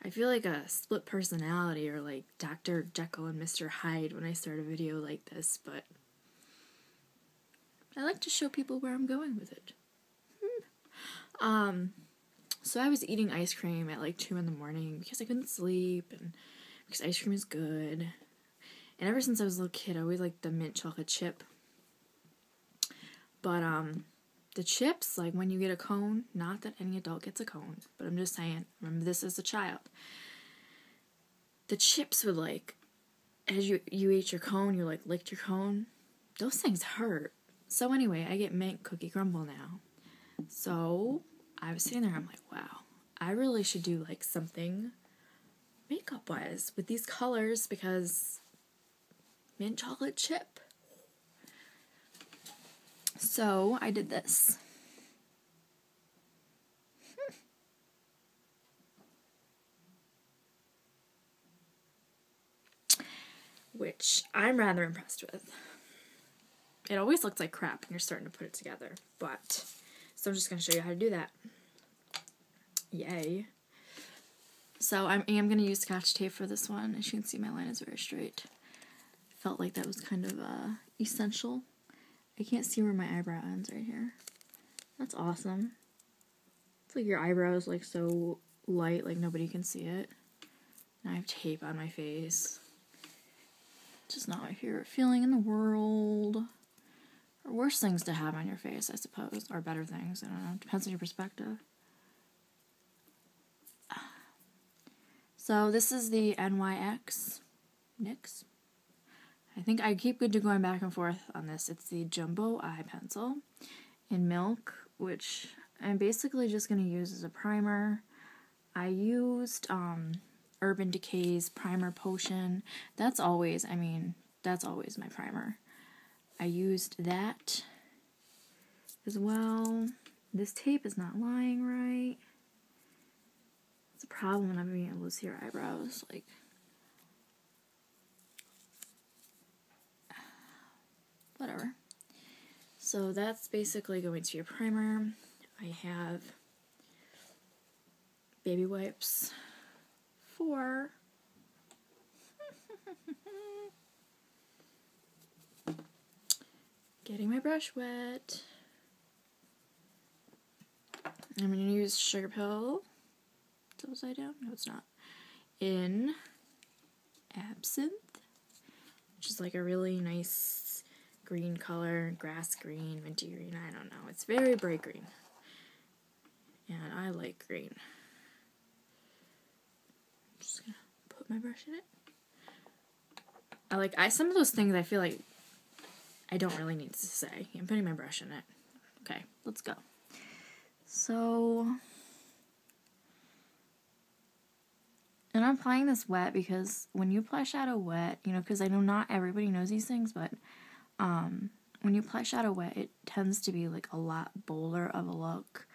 I feel like a split personality or like Dr. Jekyll and Mr. Hyde when I start a video like this, but I like to show people where I'm going with it. So I was eating ice cream at like 2 in the morning because I couldn't sleep and because ice cream is good. And ever since I was a little kid, I always liked the mint chocolate chip. But, the chips, like when you get a cone, not that any adult gets a cone, but I'm just saying, remember this as a child. The chips would like, as you ate your cone, you like licked your cone. Those things hurt. So anyway, I get mint cookie crumble now. So I was sitting there, I'm like, wow, I really should do like something makeup-wise with these colors because mint chocolate chip. So I did this. Which I'm rather impressed with. It always looks like crap when you're starting to put it together, but so I'm just going to show you how to do that. Yay. So I am going to use Scotch tape for this one. As you can see, my line is very straight. Felt like that was kind of essential. I can't see where my eyebrow ends right here. That's awesome. It's like your eyebrow is like so light, like nobody can see it. Now I have tape on my face. Just not my favorite feeling in the world. Or worse things to have on your face, I suppose. Or better things, I don't know. Depends on your perspective. So this is the NYX. NYX? I think I keep going back and forth on this. It's the Jumbo Eye Pencil in Milk, which I'm basically just going to use as a primer. I used Urban Decay's Primer Potion. That's always my primer. I used that as well. This tape is not lying right. It's a problem when I'm being able to see your eyebrows. Like, whatever. So that's basically going to your primer. I have baby wipes for getting my brush wet. I'm going to use Sugar Pill. Is that upside down? No, it's not. In Absinthe, which is like a really nice green color, grass green, minty green, I don't know. It's very bright green. And I like green. I'm just going to put my brush in it. Some of those things I feel like I don't really need to say. I'm putting my brush in it. Okay, let's go. So, and I'm applying this wet because when you apply shadow wet, because I know not everybody knows these things, but when you apply shadow wet, it tends to be like a lot bolder of a look.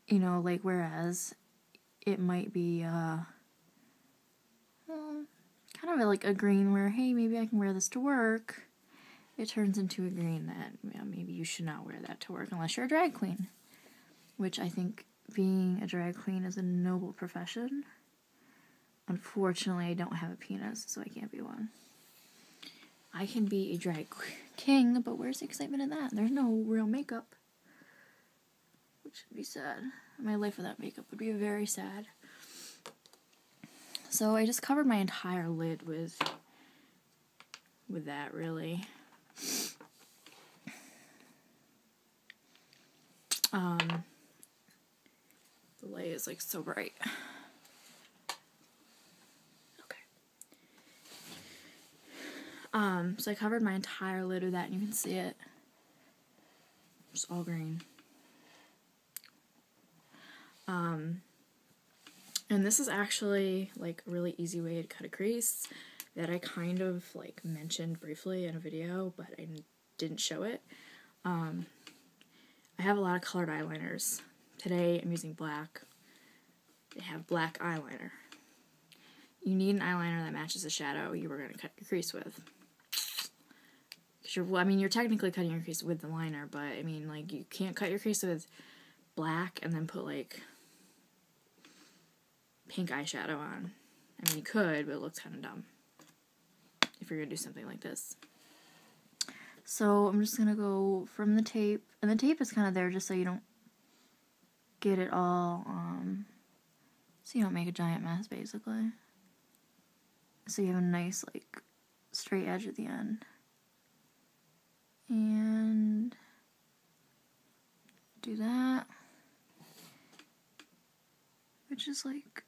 Whereas it might be kind of like a green where, hey, maybe I can wear this to work. It turns into a green that maybe you should not wear that to work unless you're a drag queen. Which I think being a drag queen is a noble profession. Unfortunately, I don't have a penis, so I can't be one. I can be a drag king, but where's the excitement in that? There's no real makeup. Which would be sad. My life without makeup would be very sad. So I just covered my entire lid with that, really. The light is like so bright. Okay. So I covered my entire lid with that, and you can see it. It's all green. And this is actually like a really easy way to cut a crease that I kind of like mentioned briefly in a video, but I didn't show it. I have a lot of colored eyeliners. Today I'm using black. They have black eyeliner. You need an eyeliner that matches the shadow you were going to cut your crease with. You're technically cutting your crease with the liner, but you can't cut your crease with black and then put like pink eyeshadow on. I mean, you could, but it looks kind of dumb if you're going to do something like this. So I'm just going to go from the tape, and the tape is kind of there just so you don't get it all, so you don't make a giant mess, basically. So you have a nice, like, straight edge at the end. And do that. Which is, like,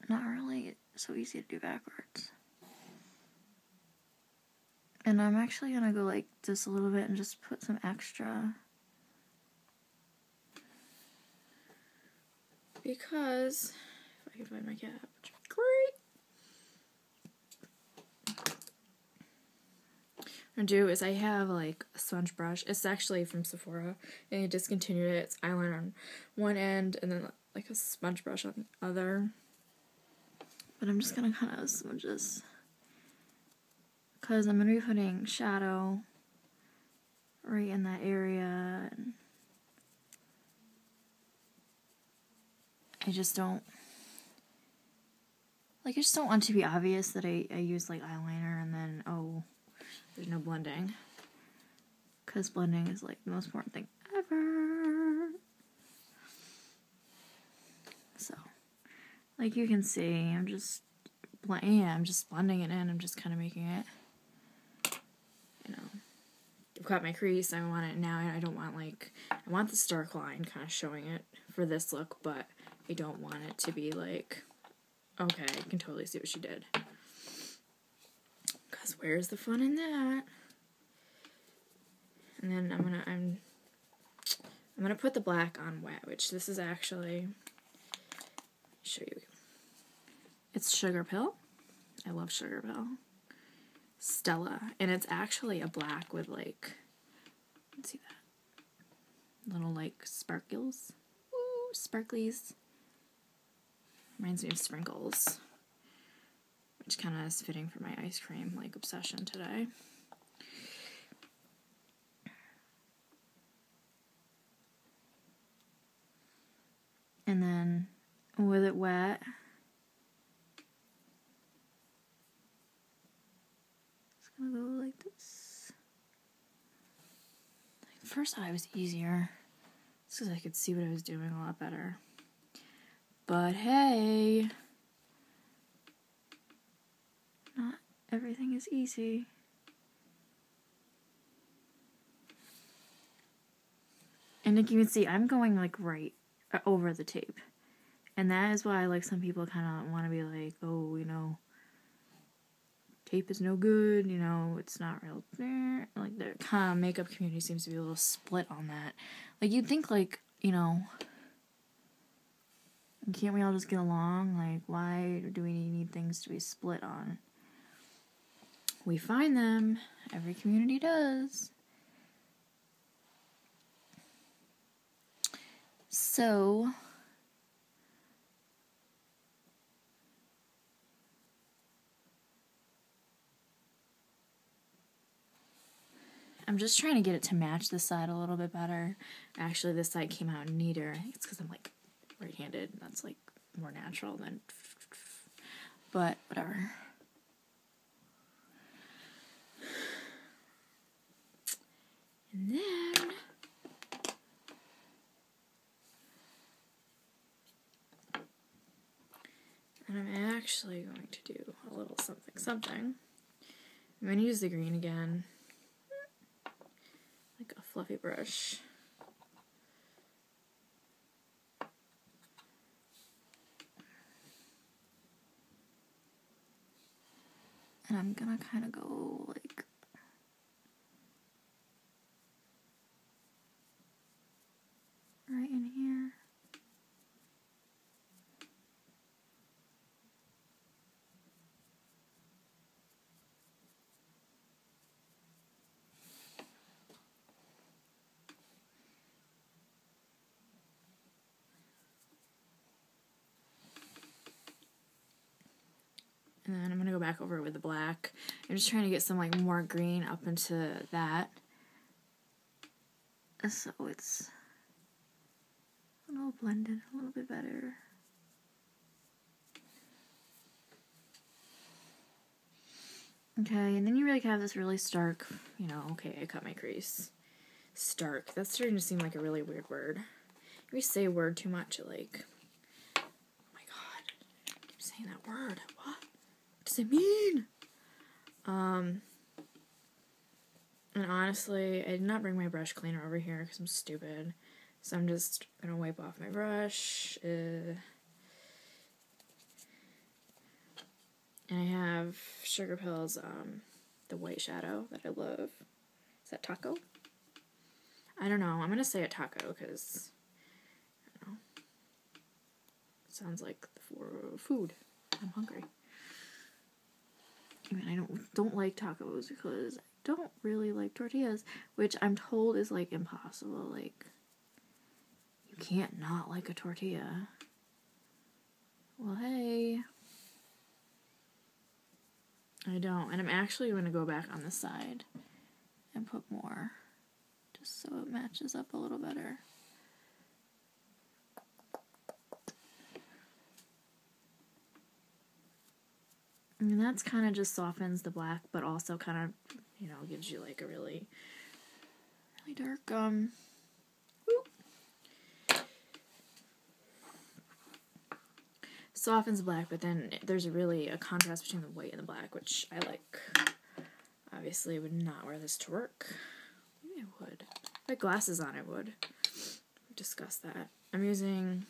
not really so easy to do backwards. And I'm actually gonna go like this a little bit and just put some extra. Because, if I can find my cap, which would be great. What I'm gonna do is I have like a sponge brush. It's actually from Sephora, and I discontinued it. It's eyeliner on one end and then like a sponge brush on the other. But I'm just gonna kind of smudge this because I'm gonna be putting shadow right in that area, and I just don't want it to be obvious that I use like eyeliner and then, oh, there's no blending. Because blending is like the most important thing ever. So, like you can see, I'm just blending it in. I'm just kind of making it, you know. I've got my crease. I want it now. I don't want like, I want the dark line kind of showing it for this look, but I don't want it to be like, okay, I can totally see what she did. Because where's the fun in that? And then I'm gonna put the black on wet, which this is actually, let me show you. It's Sugar Pill. I love Sugar Pill. Stella. And it's actually a black with like, let's see that. Little like sparkles. Ooh, sparklies. Reminds me of sprinkles. Which kind of is fitting for my ice cream like obsession today. And then with it wet, it's gonna go like this. Like the first eye was easier. It's because I could see what I was doing a lot better. But hey, not everything is easy. And like you can see, I'm going like right over the tape. And that is why like some people kind of want to be like, oh, you know, tape is no good, you know, it's not real. Like the kind of makeup community seems to be a little split on that. Like you'd think like, you know, can't we all just get along? Like why do we need things to be split on? We find them. Every community does. So I'm just trying to get it to match this side a little bit better. Actually, this side came out neater. It's because I'm like right-handed. That's like more natural than, but whatever. And then I'm actually going to do a little something. I'm going to use the green again, like a fluffy brush. And I'm going to kind of go like right in here. And then I'm going to go back over with the black. I'm just trying to get some like more green up into that. So it's all blended a little bit better. Okay, and then you like have this really stark, you know, okay, I cut my crease. Stark. That's starting to seem like a really weird word. If we say word too much, it like, oh my god, I keep saying that word. What does it mean? And honestly, I did not bring my brush cleaner over here because I'm stupid. So I'm just gonna wipe off my brush. And I have Sugar Pills, the white shadow that I love. Is that taco? I don't know. I'm gonna say a taco because I don't know. It sounds like for food. I'm hungry. I mean, I don't like tacos because I don't really like tortillas, which I'm told is like impossible. Like, you can't not like a tortilla. Well, hey. I don't. And I'm actually going to go back on the side and put more just so it matches up a little better. And that's kind of just softens the black, but also kind of, you know, gives you like a really, really dark, softens black, but then there's really a contrast between the white and the black, which I like. Obviously, I would not wear this to work. Maybe I would. If I had glasses on, I would. We've discussed that. I'm using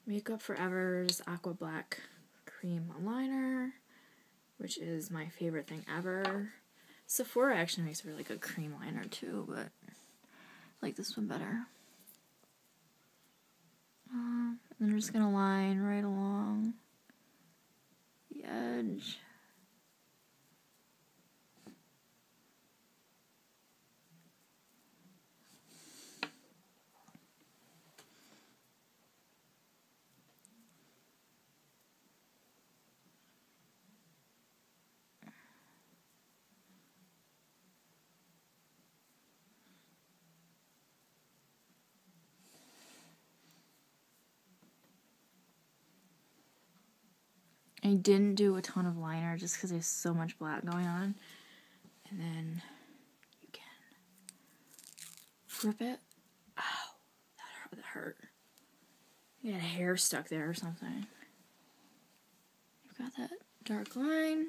Makeup Forever's Aqua Black Cream Eyeliner, which is my favorite thing ever. Sephora actually makes a really good cream liner too, but I like this one better. And I'm just going to line right along the edge. I didn't do a ton of liner just because there's so much black going on. And then you can flip it. Ow, that hurt. You had hair stuck there or something. You've got that dark line.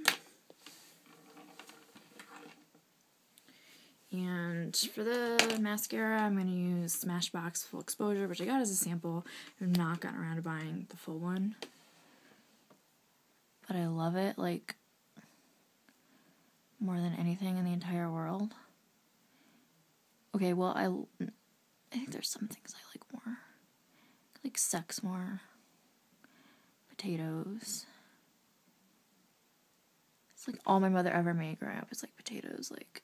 And for the mascara, I'm going to use Smashbox Full Exposure, which I got as a sample. I've not gotten around to buying the full one. But I love it, like, more than anything in the entire world. Okay, well, I think there's some things I like more. I like sex more. Potatoes. It's like all my mother ever made growing up is like potatoes, like...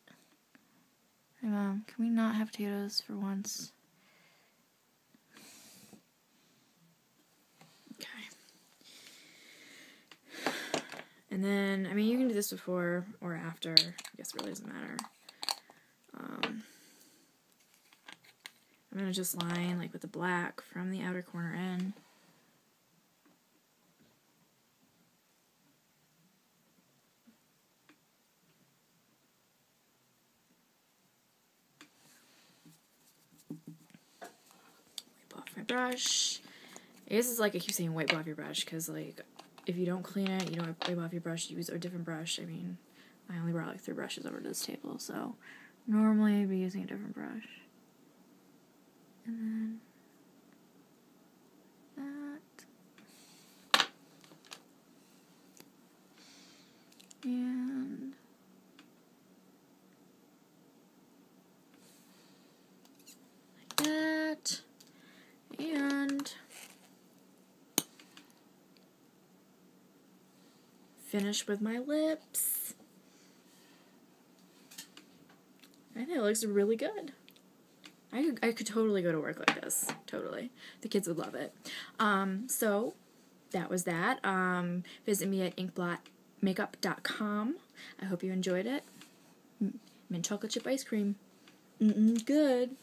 Hey Mom, can we not have potatoes for once? Okay. And then, I mean, you can do this before or after. I guess it really doesn't matter. I'm going to just line, like, with the black from the outer corner in. Wipe off my brush. I guess it's like I keep saying wipe off your brush, because, like, if you don't clean it, you don't wipe off your brush, use a different brush. I mean, I only brought like 3 brushes over to this table, so normally I'd be using a different brush. And then that. And like that. And finish with my lips. I think it looks really good. I could totally go to work like this. Totally. The kids would love it. So that was that. Visit me at inkblotmakeup.com. I hope you enjoyed it. Mint chocolate chip ice cream. Good.